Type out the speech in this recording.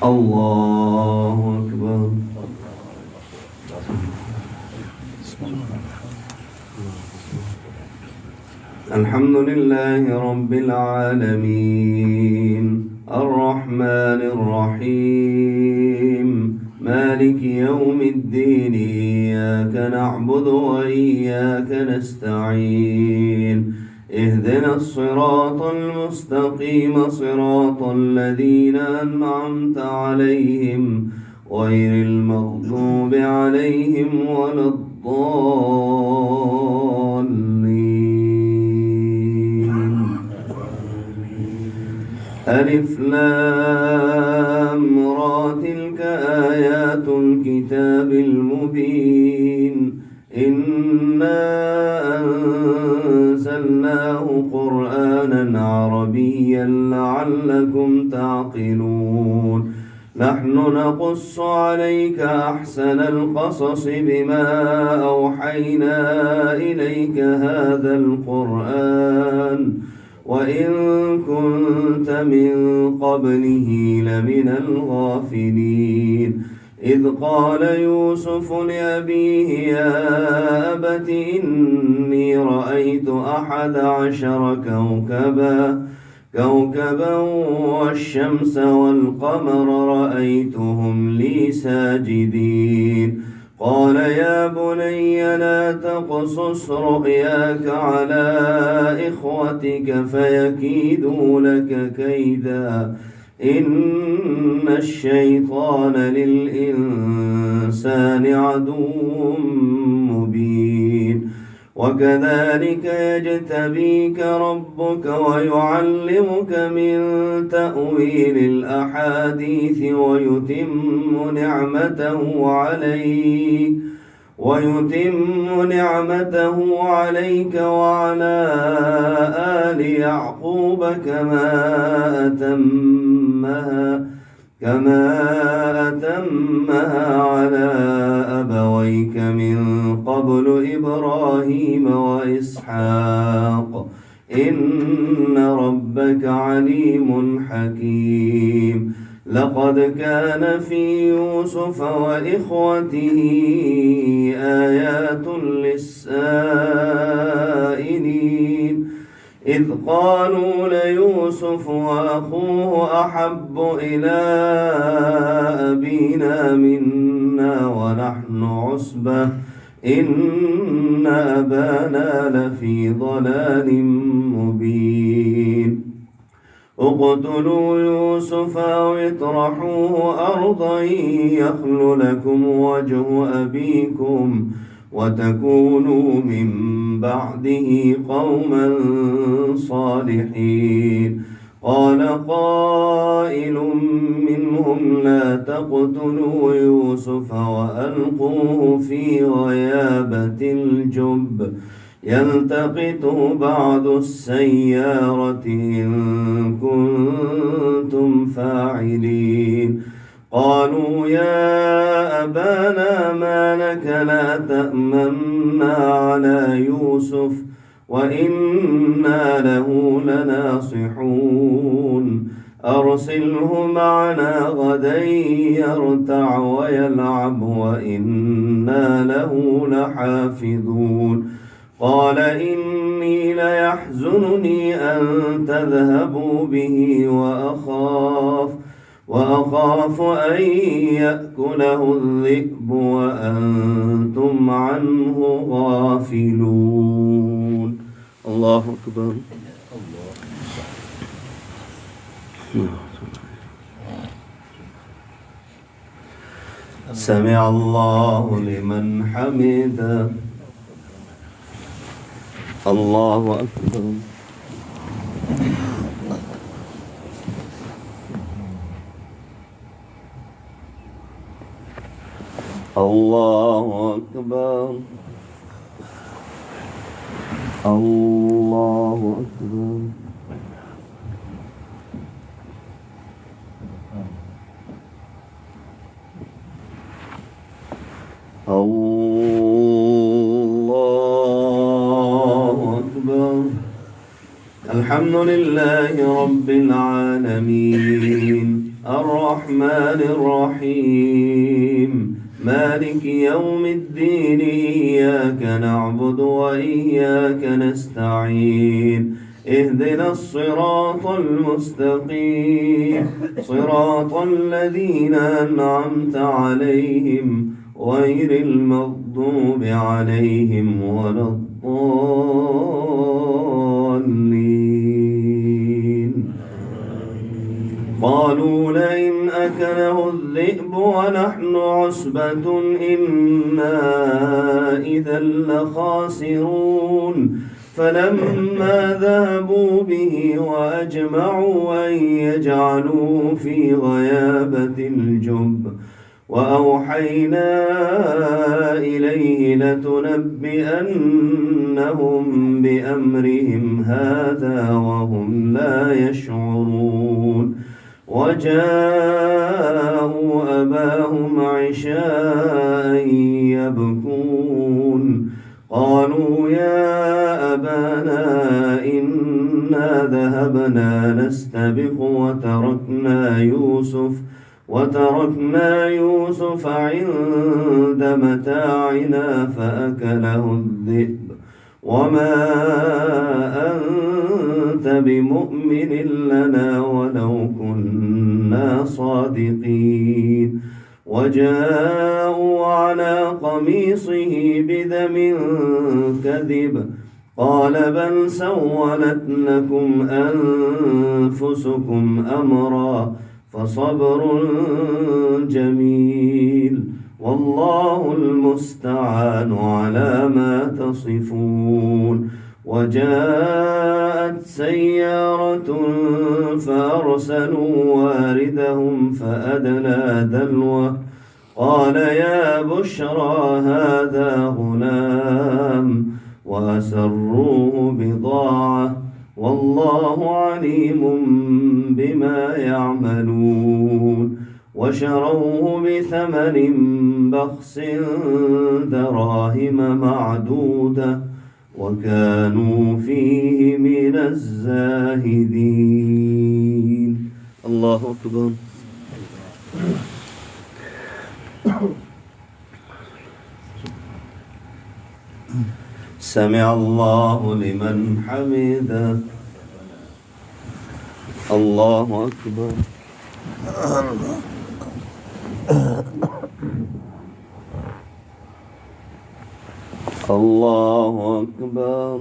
الله أكبر. الحمد لله رب العالمين الرحمن الرحيم مالك يوم الدين إياك نعبد وإياك نستعين اهدنا الصراط المستقيم صراط الذين أنعمت عليهم غير المغضوب عليهم ولا الضالين. ألف لام را تلك آيات الكتاب المبين إنا أنزلناه قرآنا عربيا لعلكم تعقلون. نحن نقص عليك أحسن القصص بما أوحينا إليك هذا القرآن وإن كنت من قبله لمن الغافلين. إذ قال يوسف لأبيه يا أبت إني رأيت 11 كوكبا والشمس والقمر رأيتهم لي ساجدين. قال يا بني لا تقصص رؤياك على إخوتك فيكيدوا لك كيدا إن الشيطان للإنسان عدو مبين. وكذلك يجتبيك ربك ويعلمك من تأويل الأحاديث ويتم نعمته عليك وعلى آل يعقوب كما أتمها على أبويك من قبل إبراهيم وإسحاق إن ربك عليم حكيم. لقد كان في يوسف وإخوته آيات للسائلين إذ قالوا ليوسف وأخوه أحب إلى أبينا منا ونحن عصبة إن أبانا لفي ضلال مبين. اقتلوا يوسف أو اطرحوه أرضا يخل لكم وجه أبيكم وتكونوا من بعده قوما صالحين. قال قائل منهم لا تقتلوا يوسف وألقوه في غيابة الجب يلتقطه بعض السيارة إن كنتم فاعلين. قالوا يا أبانا ما لك لا تأمنا على يوسف وإنا له لناصحون. أرسله معنا غدا يرتع ويلعب وإنا له لحافظون. قال إني ليحزنني أن تذهبوا به وأخاف أن يأكله الذئب وأنتم عنه غافلون. الله أكبر. سمع الله لمن حمده. الله أكبر. الله أكبر. الله أكبر. الله أكبر. الحمد الحمد لله رب العالمين الرحمن الرحيم مالك يوم الدين إياك نعبد وإياك نستعين اهدنا الصراط المستقيم صراط الذين أنعمت عليهم غير المغضوب عليهم ولا الضالين قالوا لئن أكله الذئب ونحن عصبة إنا إذا لخاسرون فلما ذهبوا به وأجمعوا أن يجعلوه في غيابة الجب وأوحينا إليه لتنبئنهم بأمرهم هذا وهم لا يشعرون وجاءوا أباهم عشاء يبكون قالوا يا أبانا إنا ذهبنا نستبق وتركنا يوسف عند متاعنا فأكله الذئب وما أنت بمؤمن لنا ولو كنا صادقين وجاءوا على قميصه بدم كذب قال بل سولت لكم أنفسكم أمرا فصبر جميل والله المستعان على ما تصفون وجاءت سيارة فأرسلوا واردهم فأدلى دلوه قال يا بشرى هذا غلام وأسروه بضاعة والله عليم بما يعملون وشروه بثمن بخس دراهم معدودة وكانوا فيه من الزاهدين. الله أكبر. سمع الله لمن حمده. الله أكبر. الله أكبر.